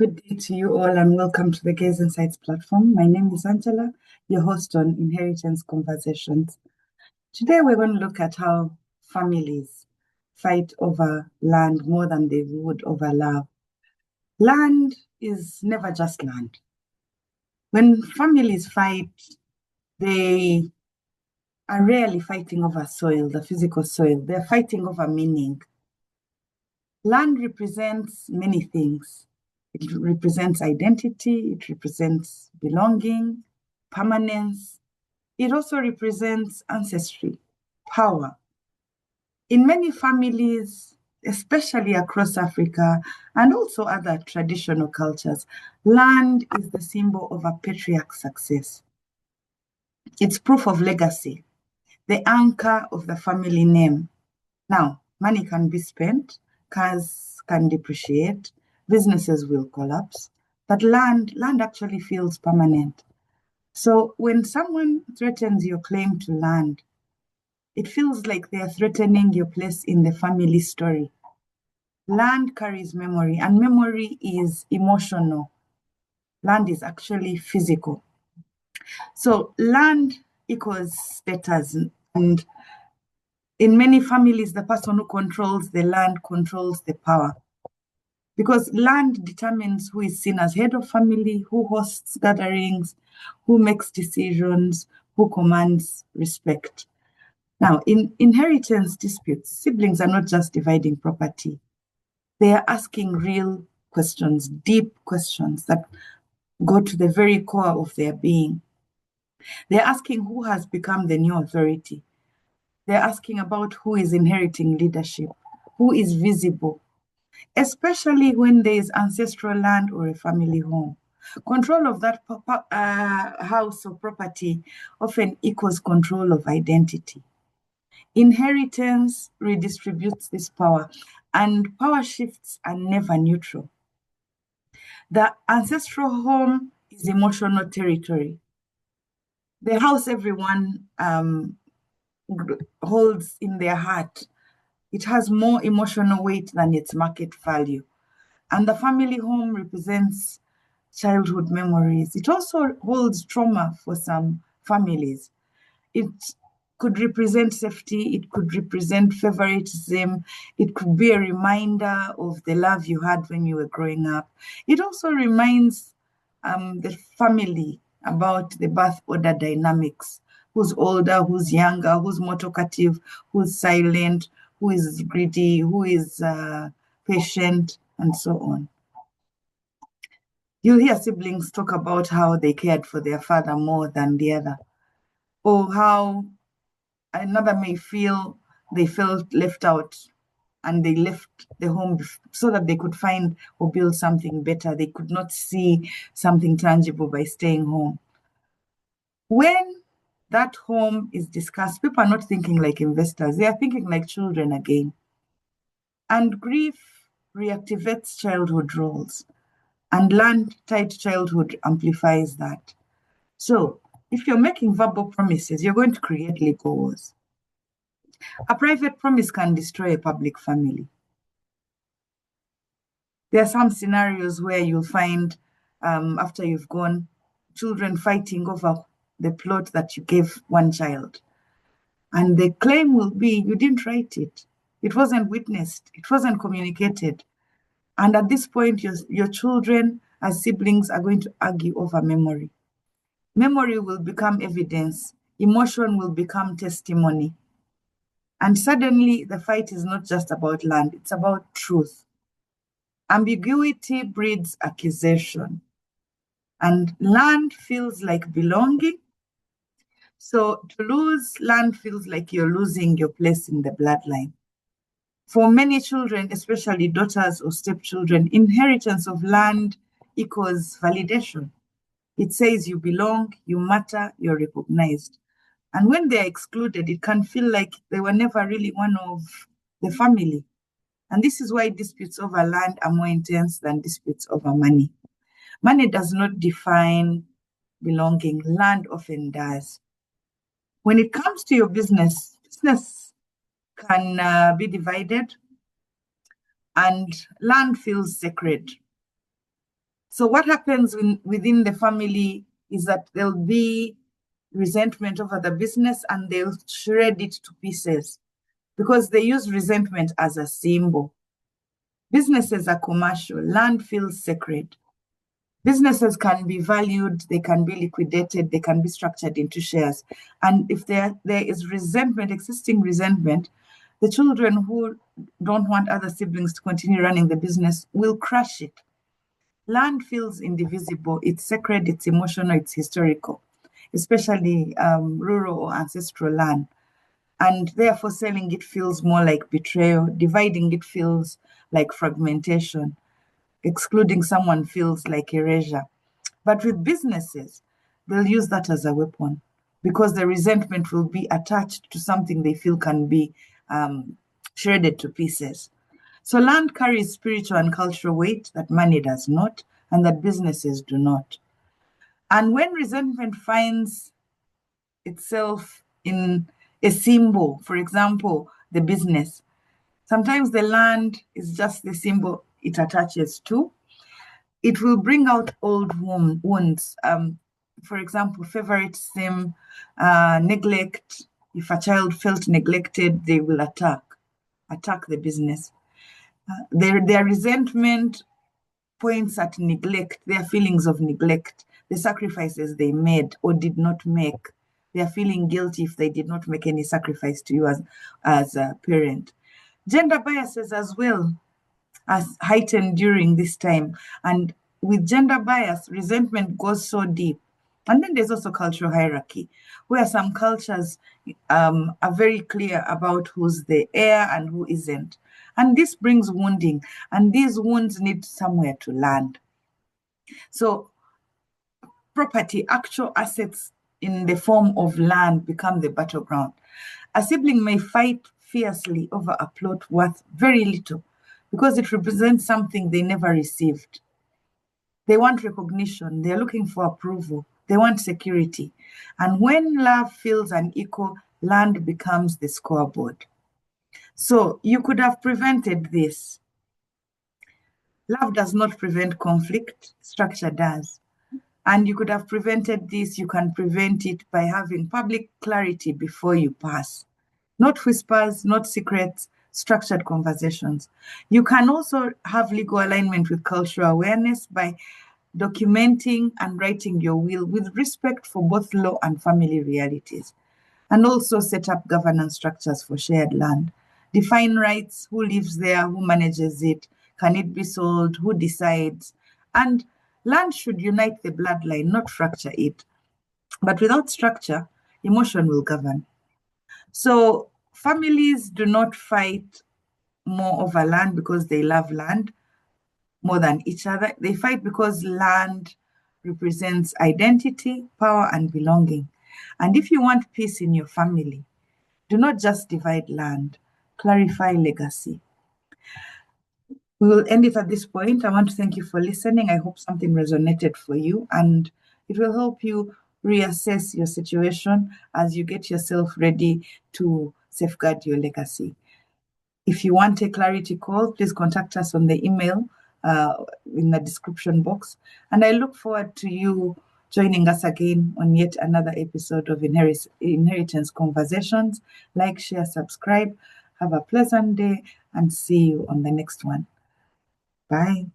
Good day to you all and welcome to the Gaze Insights platform. My name is Angela, your host on Inheritance Conversations. Today we're going to look at how families fight over land more than they would over love. Land is never just land. When families fight, they are rarely fighting over soil, the physical soil. They're fighting over meaning. Land represents many things. It represents identity, it represents belonging, permanence. It also represents ancestry, power. In many families, especially across Africa and also other traditional cultures, land is the symbol of a patriarch's success. It's proof of legacy, the anchor of the family name. Now, money can be spent, cars can depreciate, businesses will collapse, but land actually feels permanent. So when someone threatens your claim to land, it feels like they are threatening your place in the family story. Land carries memory, and memory is emotional. Land is actually physical. So land equals status, and in many families, the person who controls the land controls the power. Because land determines who is seen as head of family, who hosts gatherings, who makes decisions, who commands respect. Now, in inheritance disputes, siblings are not just dividing property. They are asking real questions, deep questions that go to the very core of their being. They're asking who has become the new authority. They're asking about who is inheriting leadership, who is visible, especially when there is ancestral land or a family home. Control of that house or property often equals control of identity. Inheritance redistributes this power, and power shifts are never neutral. The ancestral home is emotional territory. The house everyone holds in their heart, it has more emotional weight than its market value. And the family home represents childhood memories. It also holds trauma for some families. It could represent safety, it could represent favoritism, it could be a reminder of the love you had when you were growing up. It also reminds the family about the birth order dynamics. Who's older, who's younger, who's more talkative, who's silent, who is greedy, who is patient, and so on. You'll hear siblings talk about how they cared for their father more than the other, or how another may feel they felt left out and they left the home so that they could find or build something better. They could not see something tangible by staying home. When that home is discussed, people are not thinking like investors, they are thinking like children again. And grief reactivates childhood roles, and land-tied childhood amplifies that. So if you're making verbal promises, you're going to create legal wars. A private promise can destroy a public family. There are some scenarios where you'll find, after you've gone, children fighting over the plot that you gave one child. And the claim will be, you didn't write it. It wasn't witnessed. It wasn't communicated. And at this point, your children as siblings are going to argue over memory. Memory will become evidence. Emotion will become testimony. And suddenly, the fight is not just about land. It's about truth. Ambiguity breeds accusation. And land feels like belonging. So to lose land feels like you're losing your place in the bloodline. For many children, especially daughters or stepchildren, inheritance of land equals validation. It says you belong, you matter, you're recognized. And when they're excluded, it can feel like they were never really one of the family. And this is why disputes over land are more intense than disputes over money. Money does not define belonging, land often does. When it comes to your business can be divided, and land feels sacred. So what happens within the family is that there'll be resentment over the business and they'll shred it to pieces because they use resentment as a symbol. Businesses are commercial, land feels sacred. Businesses can be valued, they can be liquidated, they can be structured into shares. And if there is resentment, existing resentment, the children who don't want other siblings to continue running the business will crush it. Land feels indivisible, it's sacred, it's emotional, it's historical, especially rural or ancestral land. And therefore, selling it feels more like betrayal, dividing it feels like fragmentation, excluding someone feels like erasure. But with businesses, they'll use that as a weapon because the resentment will be attached to something they feel can be shredded to pieces. So land carries spiritual and cultural weight that money does not, and that businesses do not. And when resentment finds itself in a symbol, for example, the business, sometimes the land is just the symbol it attaches to. It will bring out old wounds. For example, favoritism, neglect. If a child felt neglected, they will attack the business. Their resentment points at neglect, their feelings of neglect, the sacrifices they made or did not make. They are feeling guilty if they did not make any sacrifice to you as a parent. Gender biases as well as heightened during this time. And with gender bias, resentment goes so deep. And then there's also cultural hierarchy, where some cultures are very clear about who's the heir and who isn't. And this brings wounding, and these wounds need somewhere to land. So property, actual assets in the form of land become the battleground. A sibling may fight fiercely over a plot worth very little because it represents something they never received. They want recognition, they're looking for approval, they want security. And when love feels unequal, land becomes the scoreboard. So you could have prevented this. Love does not prevent conflict, structure does. And you could have prevented this, you can prevent it by having public clarity before you pass. Not whispers, not secrets, structured conversations. You can also have legal alignment with cultural awareness by documenting and writing your will with respect for both law and family realities. And also set up governance structures for shared land. Define rights, who lives there, who manages it, can it be sold, who decides. And land should unite the bloodline, not fracture it. But without structure, emotion will govern. So families do not fight more over land because they love land more than each other. They fight because land represents identity, power, and belonging. And if you want peace in your family, do not just divide land, clarify legacy. We will end it at this point. I want to thank you for listening. I hope something resonated for you and it will help you reassess your situation as you get yourself ready to safeguard your legacy. If you want a clarity call, please contact us on the email in the description box. And I look forward to you joining us again on yet another episode of Inheritance Conversations. Like, share, subscribe. Have a pleasant day and see you on the next one. Bye.